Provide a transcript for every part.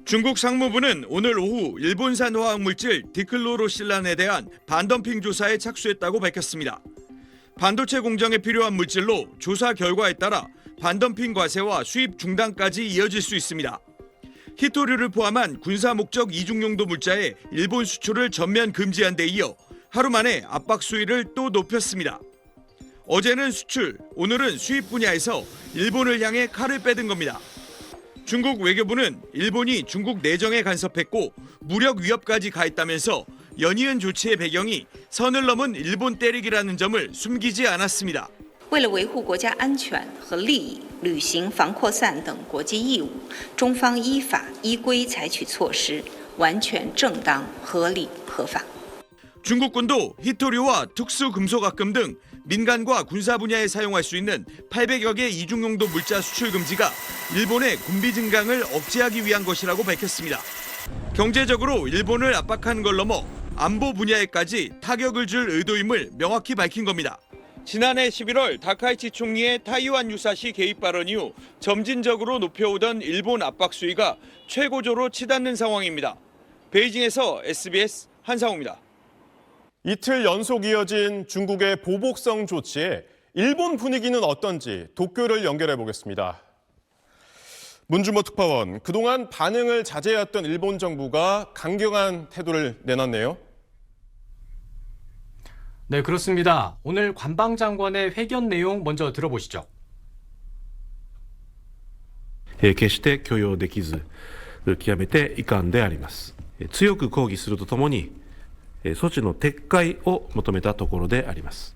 중국 상무부는 오늘 오후 일본산 화학물질 디클로로실란에 대한 반덤핑 조사에 착수했다고 밝혔습니다. 반도체 공정에 필요한 물질로 조사 결과에 따라 반덤핑 과세와 수입 중단까지 이어질 수 있습니다. 히토류를 포함한 군사 목적 이중용도 물자의 일본 수출을 전면 금지한 데 이어 하루 만에 압박 수위를 또 높였습니다. 어제는 수출, 오늘은 수입 분야에서 일본을 향해 칼을 빼든 겁니다. 중국 외교부는 일본이 중국 내정에 간섭했고 무력 위협까지 가했다면서 연이은 조치의 배경이 선을 넘은 일본 때리기라는 점을 숨기지 않았습니다. 为了维护国家安全和利益，履行防扩散等国际义务，中方依法依规采取措施，完全正当、合理、合法。 중국군도 히토류와 특수금속학금 등 민간과 군사 분야에 사용할 수 있는 800여 개 이중용도 물자 수출 금지가 일본의 군비 증강을 억제하기 위한 것이라고 밝혔습니다. 경제적으로 일본을 압박하는 걸 넘어 안보 분야에까지 타격을 줄 의도임을 명확히 밝힌 겁니다. 지난해 11월 다카이치 총리의 타이완 유사시 개입 발언 이후 점진적으로 높여오던 일본 압박 수위가 최고조로 치닫는 상황입니다. 베이징에서 SBS 한상우입니다. 이틀 연속 이어진 중국의 보복성 조치에 일본 분위기는 어떤지 도쿄를 연결해 보겠습니다. 문준모 특파원, 그동안 반응을 자제해왔던 일본 정부가 강경한 태도를 내놨네요. 네, 그렇습니다. 오늘 관방장관의 회견 내용 먼저 들어보시죠. 決して許容できず、極めて遺憾であります。強く抗議するとともに、措置の撤回を求めたところであります。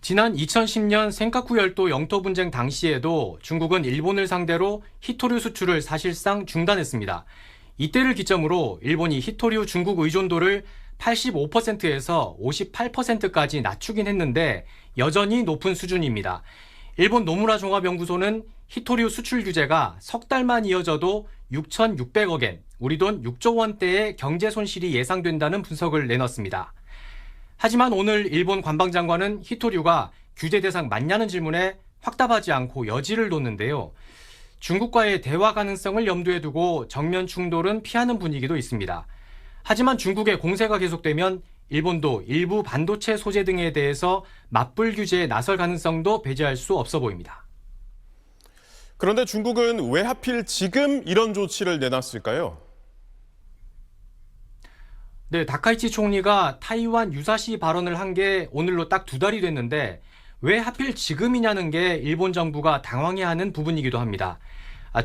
지난 2010년 센카쿠 열도 영토 분쟁 당시에도 중국은 일본을 상대로 히토류 수출을 사실상 중단했습니다. 이때를 기점으로 일본이 히토류 중국 의존도를 85%에서 58%까지 낮추긴 했는데 여전히 높은 수준입니다. 일본 노무라 종합연구소는 히토류 수출 규제가 석 달만 이어져도 6,600억 엔, 우리 돈 6조 원대의 경제 손실이 예상된다는 분석을 내놨습니다. 하지만 오늘 일본 관방장관은 히토류가 규제 대상 맞냐는 질문에 확답하지 않고 여지를 뒀는데요. 중국과의 대화 가능성을 염두에 두고 정면 충돌은 피하는 분위기도 있습니다. 하지만 중국의 공세가 계속되면 일본도 일부 반도체 소재 등에 대해서 맞불 규제에 나설 가능성도 배제할 수 없어 보입니다. 그런데 중국은 왜 하필 지금 이런 조치를 내놨을까요? 네, 다카이치 총리가 타이완 유사시 발언을 한 게 오늘로 딱 2달이 됐는데 왜 하필 지금이냐는 게 일본 정부가 당황해하는 부분이기도 합니다.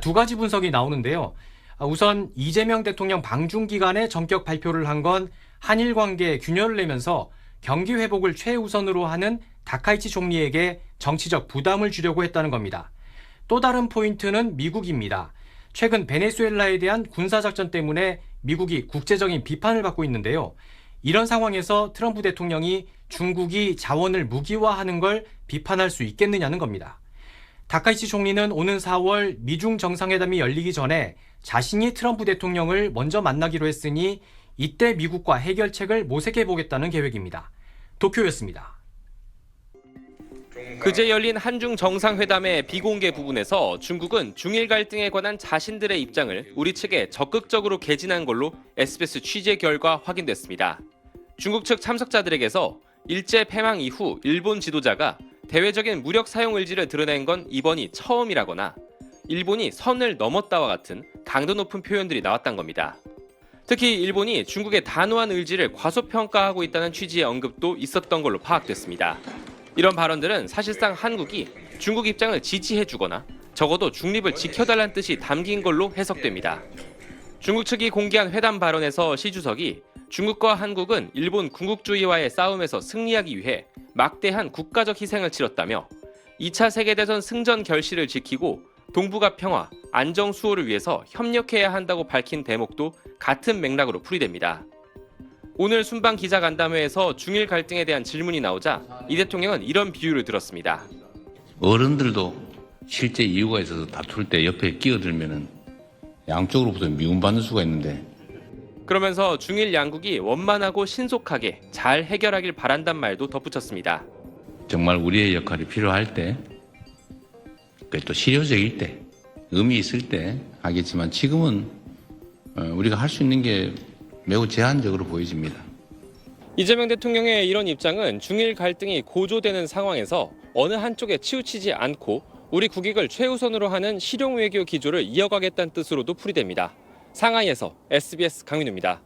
두 가지 분석이 나오는데요. 우선 이재명 대통령 방중 기간에 전격 발표를 한 건 한일 관계에 균열을 내면서 경기 회복을 최우선으로 하는 다카이치 총리에게 정치적 부담을 주려고 했다는 겁니다. 또 다른 포인트는 미국입니다. 최근 베네수엘라에 대한 군사작전 때문에 미국이 국제적인 비판을 받고 있는데요. 이런 상황에서 트럼프 대통령이 중국이 자원을 무기화하는 걸 비판할 수 있겠느냐는 겁니다. 다카이치 총리는 오는 4월 미중 정상회담이 열리기 전에 자신이 트럼프 대통령을 먼저 만나기로 했으니 이때 미국과 해결책을 모색해 보겠다는 계획입니다. 도쿄였습니다. 그제 열린 한중 정상회담의 비공개 부분에서 중국은 중일 갈등에 관한 자신들의 입장을 우리 측에 적극적으로 개진한 걸로 SBS 취재 결과 확인됐습니다. 중국 측 참석자들에게서 일제 패망 이후 일본 지도자가 대외적인 무력 사용 의지를 드러낸 건 이번이 처음이라거나 일본이 선을 넘었다와 같은 강도 높은 표현들이 나왔단 겁니다. 특히 일본이 중국의 단호한 의지를 과소평가하고 있다는 취지의 언급도 있었던 걸로 파악됐습니다. 이런 발언들은 사실상 한국이 중국 입장을 지지해주거나 적어도 중립을 지켜달라는 뜻이 담긴 걸로 해석됩니다. 중국 측이 공개한 회담 발언에서 시 주석이 중국과 한국은 일본 군국주의와의 싸움에서 승리하기 위해 막대한 국가적 희생을 치렀다며 2차 세계대전 승전 결실을 지키고 동북아 평화, 안정 수호를 위해서 협력해야 한다고 밝힌 대목도 같은 맥락으로 풀이됩니다. 오늘 순방 기자간담회에서 중일 갈등에 대한 질문이 나오자 이 대통령은 이런 비유를 들었습니다. 어른들도 실제 이유가 있어서 다툴 때 옆에 끼어들면은 양쪽으로부터 미움받는 수가 있는데 그러면서 중일 양국이 원만하고 신속하게 잘 해결하길 바란단 말도 덧붙였습니다. 정말 우리의 역할이 필요할 때, 또 실효적일 때 의미 있을 때 하겠지만 지금은 우리가 할 수 있는 게 매우 제한적으로 보여집니다. 이재명 대통령의 이런 입장은 중일 갈등이 고조되는 상황에서 어느 한쪽에 치우치지 않고 우리 국익을 최우선으로 하는 실용 외교 기조를 이어가겠다는 뜻으로도 풀이됩니다. 상하이에서 SBS 강민우입니다.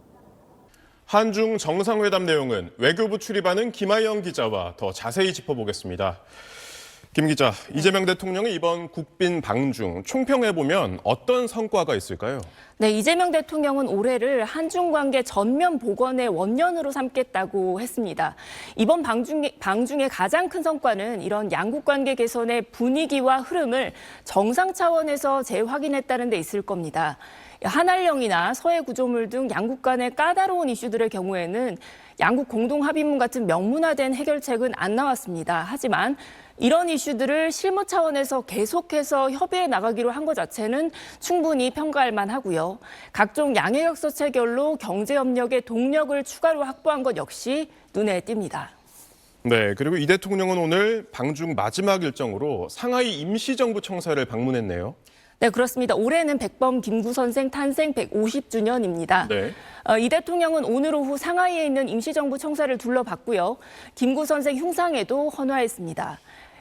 한중 정상회담 내용은 외교부 출입하는 김하영 기자와 더 자세히 짚어보겠습니다. 김 기자, 이재명 대통령의 이번 국빈 방중 총평해보면 어떤 성과가 있을까요? 네, 이재명 대통령은 올해를 한중 관계 전면 복원의 원년으로 삼겠다고 했습니다. 이번 방중의 가장 큰 성과는 이런 양국 관계 개선의 분위기와 흐름을 정상 차원에서 재확인했다는 데 있을 겁니다. 한알령이나 서해 구조물 등 양국 간의 까다로운 이슈들의 경우에는 양국 공동 합의문 같은 명문화된 해결책은 안 나왔습니다. 하지만 이런 이슈들을 실무 차원에서 계속해서 협의해 나가기로 한 것 자체는 충분히 평가할 만하고요. 각종 양해각서 체결로 경제협력의 동력을 추가로 확보한 것 역시 눈에 띕니다. 네, 그리고 이 대통령은 오늘 방중 마지막 일정으로 상하이 임시정부 청사를 방문했네요. 네, 그렇습니다. 올해는 백범 김구 선생 탄생 150주년입니다. 네. 이 대통령은 오늘 오후 상하이에 있는 임시정부 청사를 둘러봤고요. 김구 선생 흉상에도 헌화했습니다.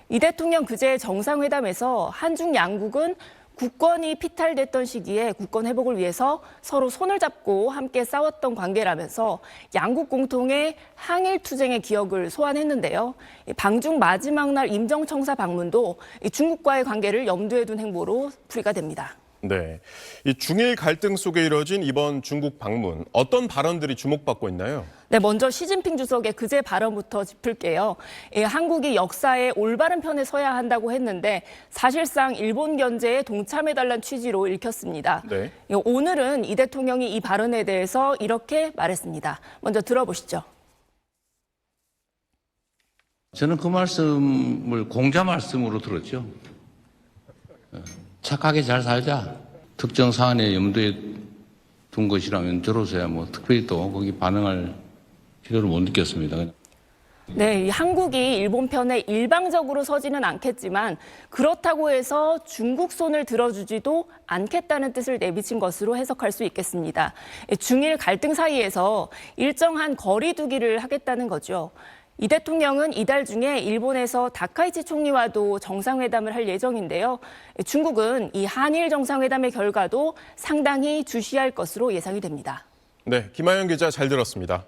이 대통령 그제 정상회담에서 한중 양국은 국권이 피탈됐던 시기에 국권 회복을 위해서 서로 손을 잡고 함께 싸웠던 관계라면서 양국 공통의 항일 투쟁의 기억을 소환했는데요. 방중 마지막 날 임정청사 방문도 중국과의 관계를 염두에 둔 행보로 풀이가 됩니다. 네, 이 중일 갈등 속에 이뤄진 이번 중국 방문, 어떤 발언들이 주목받고 있나요? 네, 먼저 시진핑 주석의 그제 발언부터 짚을게요. 한국이 역사의 올바른 편에 서야 한다고 했는데 사실상 일본 견제에 동참해달라는 취지로 읽혔습니다. 네. 오늘은 이 대통령이 이 발언에 대해서 이렇게 말했습니다. 먼저 들어보시죠. 저는 그 말씀을 공자 말씀으로 들었죠. 착하게 잘 살자. 특정 사안에 염두에 둔 것이라면 저로서야 뭐 특별히 또 거기 반응할 필요를 못 느꼈습니다. 네, 한국이 일본 편에 일방적으로 서지는 않겠지만 그렇다고 해서 중국 손을 들어주지도 않겠다는 뜻을 내비친 것으로 해석할 수 있겠습니다. 중일 갈등 사이에서 일정한 거리 두기를 하겠다는 거죠. 이 대통령은 이달 중에 일본에서 다카이치 총리와도 정상회담을 할 예정인데요. 중국은 이 한일 정상회담의 결과도 상당히 주시할 것으로 예상이 됩니다. 네, 김하영 기자 잘 들었습니다.